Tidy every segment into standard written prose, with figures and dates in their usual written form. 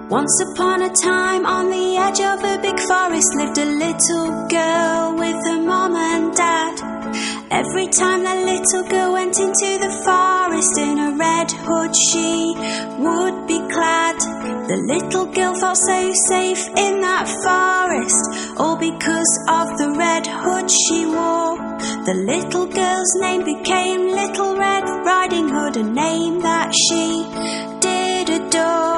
Once upon a time, on the edge of a big forest, lived a little girl with her mom and dad. Every time the little girl went into the forest, in a red hood she would be clad. The little girl felt so safe in that forest, all because of the red hood she wore. The little girl's name became Little Red Riding Hood, a name that she did adore.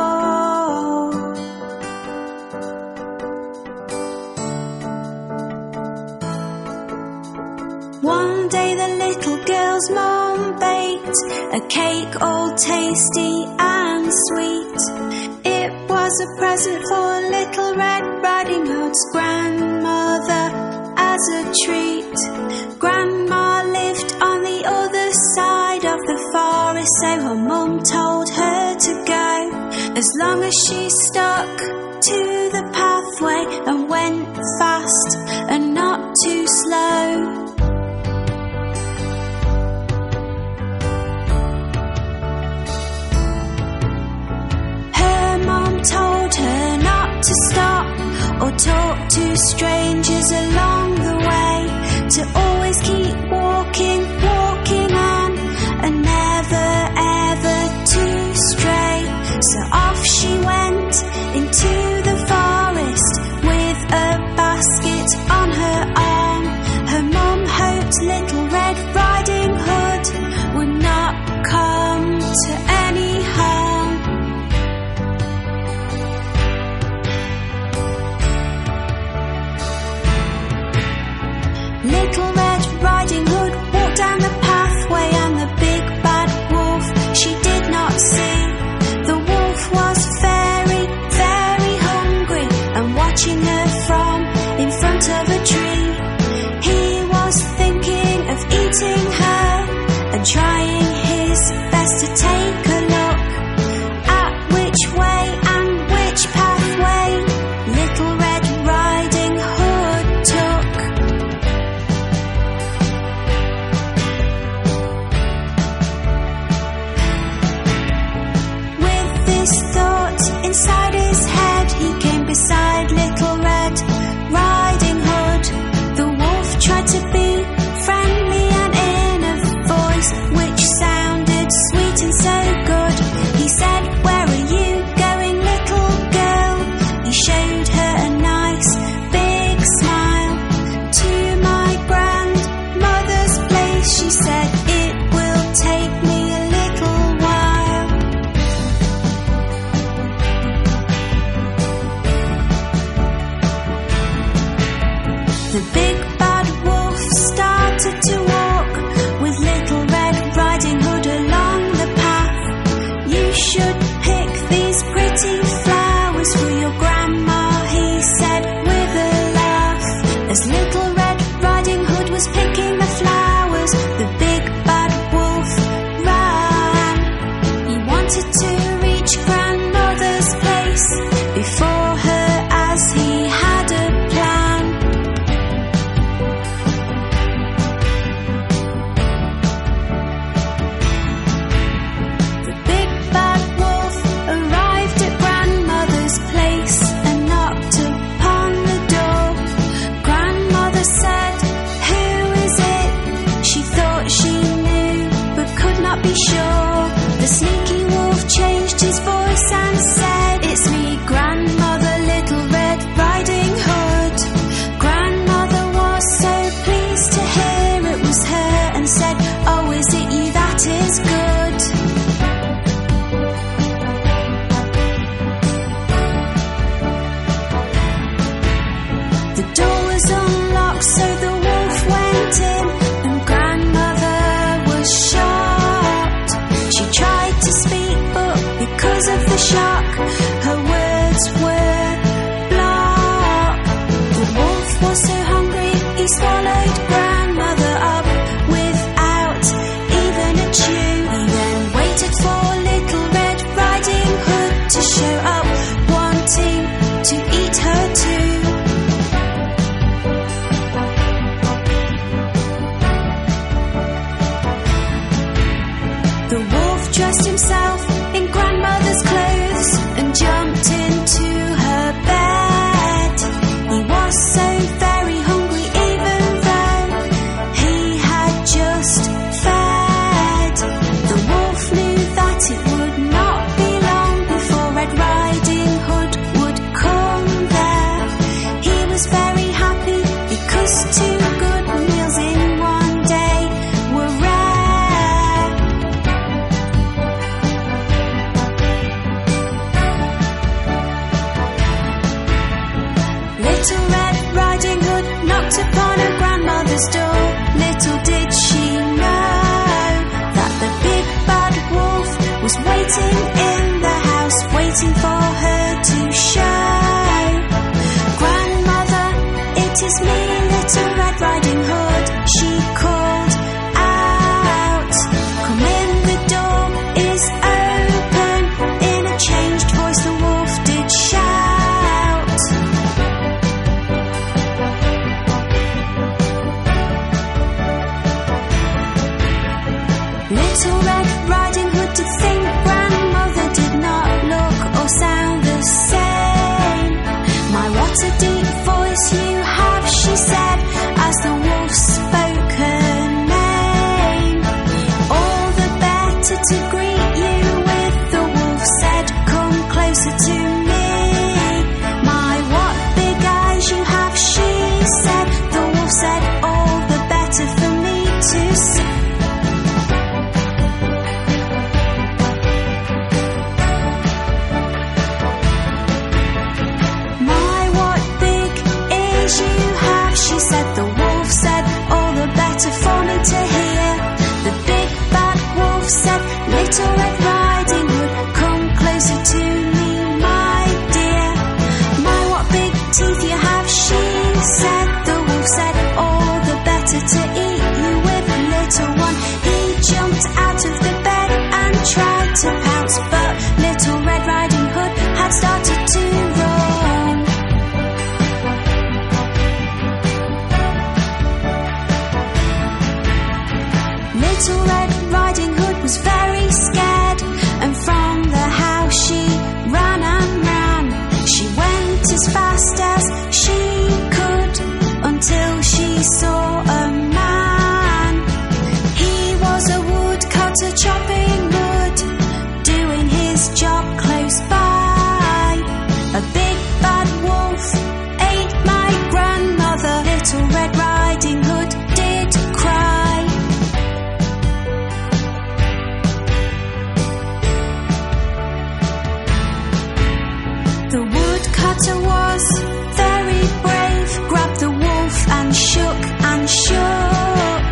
One day the little girl's mom baked a cake all tasty and sweet. It was a present for Little Red Riding Hood's grandmother as a treat. Grandma lived on the other side of the forest, so her mum told her to go, as long as she stuck to the pathway and went fast and not too slow. Told her not to stop or talk to strangers along the way, to always keep walking, walking on, and never ever to stray. So off she went into the forest with a basket on her arm. Her mum hoped Little Red Riding Hood would not come to any harm. Little Red Riding Hood walked down the pathway, and the big bad wolf she did not see. The wolf was very, very hungry and watching her from in front of a tree. He was thinking of eating her and trying his best to take a look at which way and which pathway Little Red Riding Hood took. Thought inside his head, he came beside Little Red Riding Hood. The wolf tried to be friendly and in a voice which sounded sweet and so good. He said, "Where are you going, little girl?" He showed her a nice big smile. "To my grandmother's place," she said, "it will take me a little while." The big bad wolf started to walk with Little Red Riding Hood along the path. "You should pick these pretty flowers for your grandma," he said with a laugh. As Little Red Riding Hood was picking the flowers, the big bad wolf ran. He wanted to reach grandmother's place before her, as he had a plan. The big bad wolf arrived at grandmother's place and knocked upon the door. Grandmother said, "Who is it?" She thought she knew but could not be sure. The sneaky wolf changed his voice and said, "It's me, grandmother, Little Red Riding Hood." Grandmother was so pleased to hear it was her and said, "Oh, is it you? That is good." The door was unlocked, so the wolf went in, and grandmother was shocked. She tried to speak, but because of the shock, her words were blocked. The wolf was so hungry, he swallowed grandmother up without even a chew. He then waited for Little Red Riding Hood to show up, wanting to eat her too. The wolf dressed himself in grandmother's clothes and jumped into Little Red Riding Hood knocked upon her grandmother's door. Little did she know that the big bad wolf was waiting in the house, waiting for her to show. Grandmother, it is me, Little Red Riding Hood, she called out. Come in, the door is open. In a changed voice the wolf did shout. Little Red Riding Hood to think grandmother did not look or sound the same. My, what a deep voice you have, she said, as the wolf spoke her name. All the better to greet you with, the wolf said, come closer to me. My, what big eyes you have, she said, the wolf said, all the better for me to see. She said, the wolf said, all the better for me to hear. The big bad wolf said, Little Red Riding Hood, come closer to me, my dear. My, what big teeth you have, she said. The wolf said, all the better to eat you with, little one. He jumped out of the bed and tried to pounce, but Little Red Riding Hood had started to run. Little Red Riding Hood was very scared, and from the house she ran and ran. She went as fast as she could until she saw a man. He was a woodcutter chopping wood, doing his job close by. A big bad wolf ate my grandmother. Little Red Riding Hood did cry. The woodcutter was very brave, grabbed the wolf and shook and shook.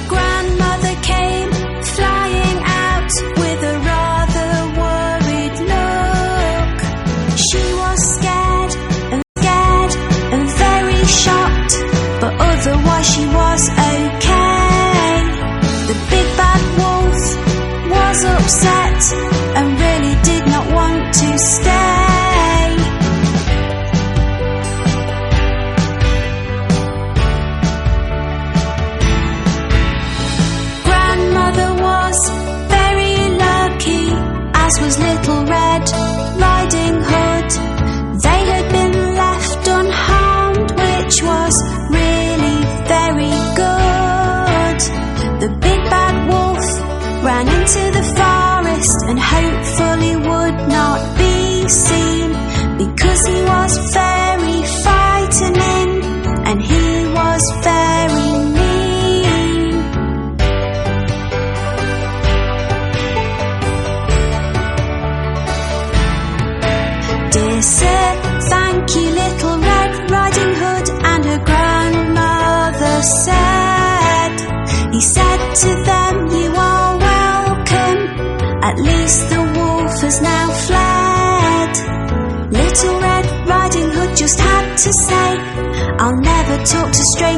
Grandmother came flying out with a rather worried look. She was scared and very shocked, but otherwise she was okay. The big bad wolf was upset and really did not want to stay. Was Little Red Riding Hood. They had been left unharmed, which was really very good. The big bad wolf ran into the forest and hopefully would not be seen, because he was very frightening and he was very mean. Dear sir, thank you, Little Red Riding Hood, and her grandmother said. He said to them, you are welcome, at least the wolf has now fled. Little Red Riding Hood just had to say, I'll never talk to strangers